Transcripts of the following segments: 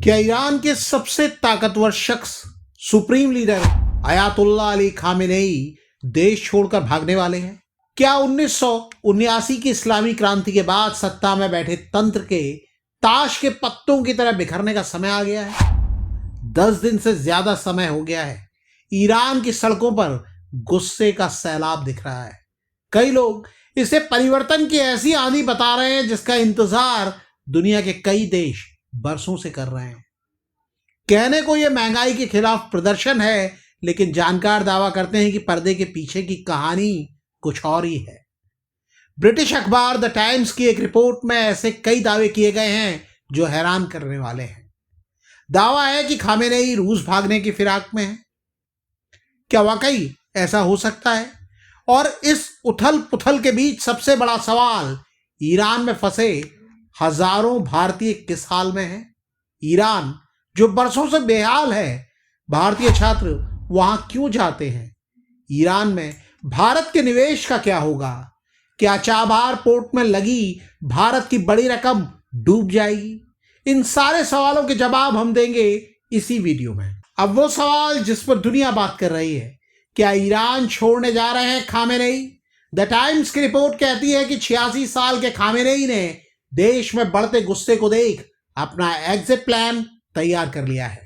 क्या ईरान के सबसे ताकतवर शख्स supreme leader Ayatollah Ali Khamenei देश छोड़कर भागने वाले हैं? क्या 1979 की इस्लामी क्रांति के बाद सत्ता में बैठे तंत्र के ताश के पत्तों की तरह बिखरने का समय आ गया है? 10 दिन से ज्यादा समय हो गया है। ईरान की सड़कों पर गुस्से का सैलाब दिख रहा है। कई लोग इसे परिवर्तन की ऐसी आंधी बता रहे हैं जिसका इंतजार दुनिया के कई देश बरसों से कर रहे हैं। कहने को यह महंगाई के खिलाफ प्रदर्शन है, लेकिन जानकार दावा करते हैं कि पर्दे के पीछे की कहानी कुछ और ही है। ब्रिटिश अखबार द टाइम्स की एक रिपोर्ट में ऐसे कई दावे किए गए हैं जो हैरान करने वाले हैं। दावा है कि खामेनेई रूस भागने की फिराक में है। क्या वाकई ऐसा हो सकता है? और इस उथल पुथल के बीच सबसे बड़ा सवाल, ईरान में फंसे हजारों भारतीय किस हाल में हैं? ईरान जो बरसों से बेहाल है, भारतीय छात्र वहां क्यों जाते हैं? ईरान में भारत के निवेश का क्या होगा? क्या चाबहार पोर्ट में लगी भारत की बड़ी रकम डूब जाएगी? इन सारे सवालों के जवाब हम देंगे इसी वीडियो में। अब वो सवाल जिस पर दुनिया बात कर रही है, क्या ईरान छोड़ने जा रहे हैं खामेनेई? द टाइम्स की रिपोर्ट कहती है कि 86 साल के खामेनेई ने देश में बढ़ते गुस्से को देख अपना एग्जिट प्लान तैयार कर लिया है।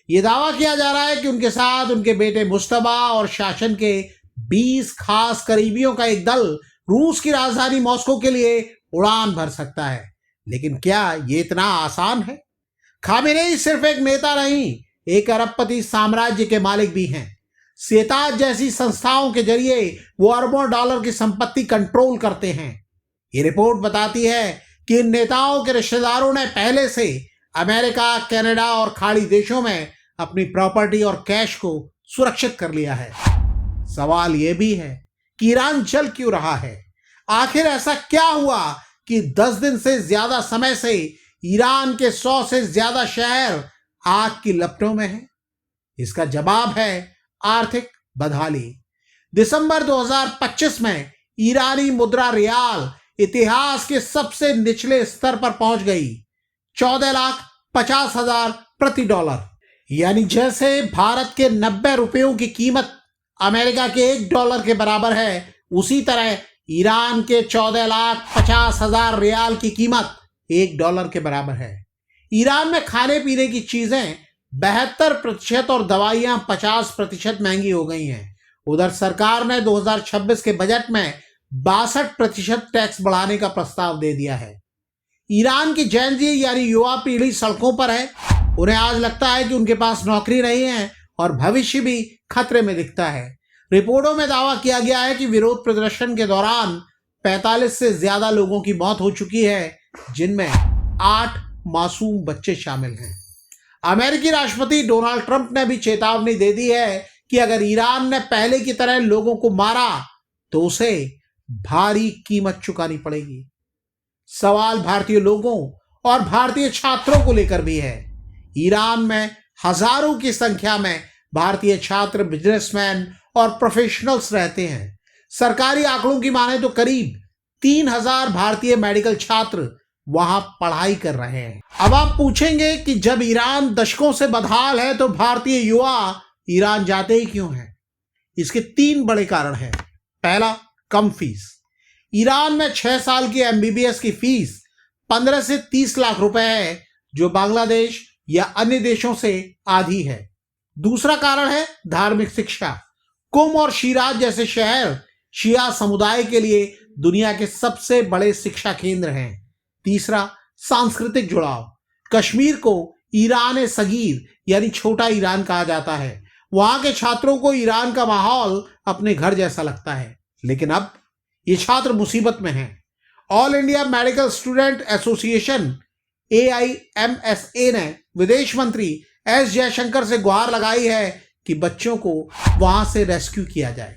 यह दावा किया जा रहा है कि उनके साथ उनके बेटे मुस्तफा और शासन के 20 खास करीबियों का एक दल रूस की राजधानी मॉस्को के लिए उड़ान भर सकता है। लेकिन क्या ये इतना आसान है? खामेनेई सिर्फ एक नेता नहीं, एक अरबपति साम्राज्य के मालिक भी हैं। सेताज जैसी संस्थाओं के जरिए वो अरबों डॉलर की संपत्ति कंट्रोल करते हैं। ये रिपोर्ट बताती है कि इन नेताओं के रिश्तेदारों ने पहले से अमेरिका, कनाडा और खाड़ी देशों में अपनी प्रॉपर्टी और कैश को सुरक्षित कर लिया है। सवाल यह भी है कि ईरान जल क्यों रहा है? आखिर ऐसा क्या हुआ कि 10 दिन से ज्यादा समय से ईरान के 100 से ज्यादा शहर आग की लपटों में हैं? इसका जवाब है आर्थिक बदहाली। दिसंबर 2025 में ईरानी मुद्रा रियाल इतिहास के सबसे निचले स्तर पर पहुंच गई, 14,50,000 प्रति डॉलर। यानी जैसे भारत के 90 रुपयों की कीमत अमेरिका के $1 के बराबर है, उसी तरह ईरान के 14,50,000 रियाल की कीमत $1 के बराबर है। ईरान में खाने पीने की चीजें 72% और दवाइयां 50% महंगी हो गई हैं। उधर सरकार ने 2026 के बजट में 62% टैक्स बढ़ाने का प्रस्ताव दे दिया है। ईरान की जेन ज़ी यानी युवा पीढ़ी सड़कों पर है। उन्हें आज लगता है कि उनके पास नौकरी नहीं है और भविष्य भी खतरे में दिखता है। रिपोर्टों में दावा किया गया है कि विरोध प्रदर्शन के दौरान 45 से ज्यादा लोगों की मौत हो चुकी है, जिनमें 8 मासूम बच्चे शामिल हैं। अमेरिकी राष्ट्रपति डोनाल्ड ट्रंप ने भी चेतावनी दे दी है कि अगर ईरान ने पहले की तरह लोगों को मारा तो उसे भारी कीमत चुकानी पड़ेगी। सवाल भारतीय लोगों और भारतीय छात्रों को लेकर भी है। ईरान में हजारों की संख्या में भारतीय छात्र, बिजनेसमैन और प्रोफेशनल्स रहते हैं। सरकारी आंकड़ों की माने तो करीब 3,000 भारतीय मेडिकल छात्र वहां पढ़ाई कर रहे हैं। अब आप पूछेंगे कि जब ईरान दशकों से बदहाल है तो भारतीय युवा ईरान जाते ही क्यों हैं? इसके 3 बड़े कारण हैं। पहला, कम फीस। ईरान में 6 साल की MBBS की फीस 15 से 30 लाख रुपए है, जो बांग्लादेश या अन्य देशों से आधी है। दूसरा कारण है धार्मिक शिक्षा। कुम और शिराज जैसे शहर शिया समुदाय के लिए दुनिया के सबसे बड़े शिक्षा केंद्र हैं। तीसरा, सांस्कृतिक जुड़ाव। कश्मीर को ईरान सगीर यानी छोटा ईरान कहा जाता है। वहां के छात्रों को ईरान का माहौल अपने घर जैसा लगता है। लेकिन अब ये छात्र मुसीबत में हैं। All India medical student association AIMSA ने विदेश मंत्री S जयशंकर से गुहार लगाई है कि बच्चों को वहां से रेस्क्यू किया जाए।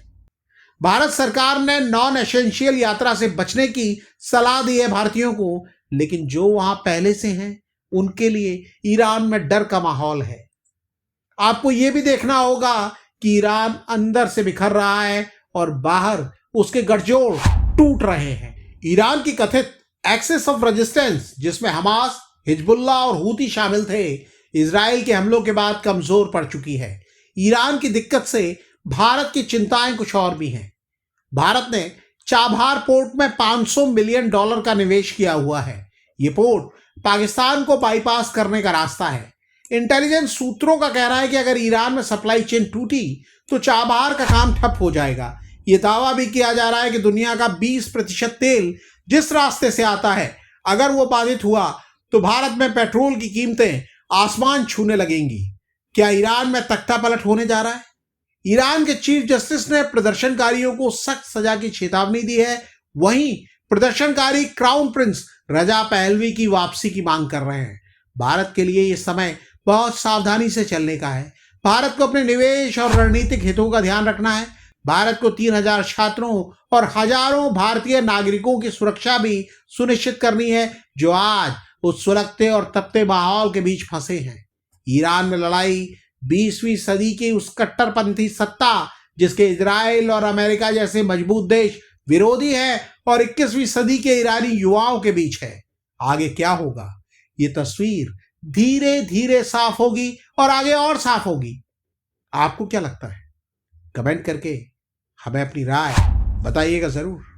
भारत सरकार ने नॉन एसेंशियल यात्रा से बचने की सलाह दी है भारतीयों को, लेकिन जो वहां पहले से हैं उनके लिए ईरान में डर का माहौल है। आपको यह भी देखना होगा कि ईरान अंदर से बिखर रहा है और बाहर उसके गठजोड़ टूट रहे हैं। ईरान की कथित एक्सेस ऑफ रेजिस्टेंस, जिसमें हमास, हिजबुल्लाह और हूती शामिल थे, इजराइल के हमलों के बाद कमजोर पड़ चुकी है। ईरान की दिक्कत से भारत की चिंताएं कुछ और भी हैं। भारत ने चाबहार पोर्ट में $500 मिलियन का निवेश किया हुआ है। ये पोर्ट पाकिस्तान को बाईपास करने का रास्ता है। इंटेलिजेंस सूत्रों का कहना है कि अगर ईरान में सप्लाई चेन टूटी तो चाबहार का काम ठप हो जाएगा। ये दावा भी किया जा रहा है कि दुनिया का 20% तेल जिस रास्ते से आता है, अगर वो बाधित हुआ तो भारत में पेट्रोल की कीमतें आसमान छूने लगेंगी। क्या ईरान में तख्ता पलट होने जा रहा है? ईरान के चीफ जस्टिस ने प्रदर्शनकारियों को सख्त सजा की चेतावनी दी है। वहीं प्रदर्शनकारी क्राउन प्रिंस रजा पहलवी की वापसी की मांग कर रहे हैं। भारत के लिए यह समय बहुत सावधानी से चलने का है। भारत को अपने निवेश और रणनीतिक हितों का ध्यान रखना है। भारत को 3000 छात्रों और हजारों भारतीय नागरिकों की सुरक्षा भी सुनिश्चित करनी है, जो आज उस सुलगते और तपते माहौल के बीच फंसे हैं। ईरान में लड़ाई 20वीं सदी की उस कट्टरपंथी सत्ता जिसके इजराइल और अमेरिका जैसे मजबूत देश विरोधी है और 21वीं सदी के ईरानी युवाओं के बीच है। आगे क्या होगा, ये तस्वीर धीरे धीरे साफ होगी और आगे और साफ होगी। आपको क्या लगता है? कमेंट करके हमें अपनी राय बताइएगा जरूर।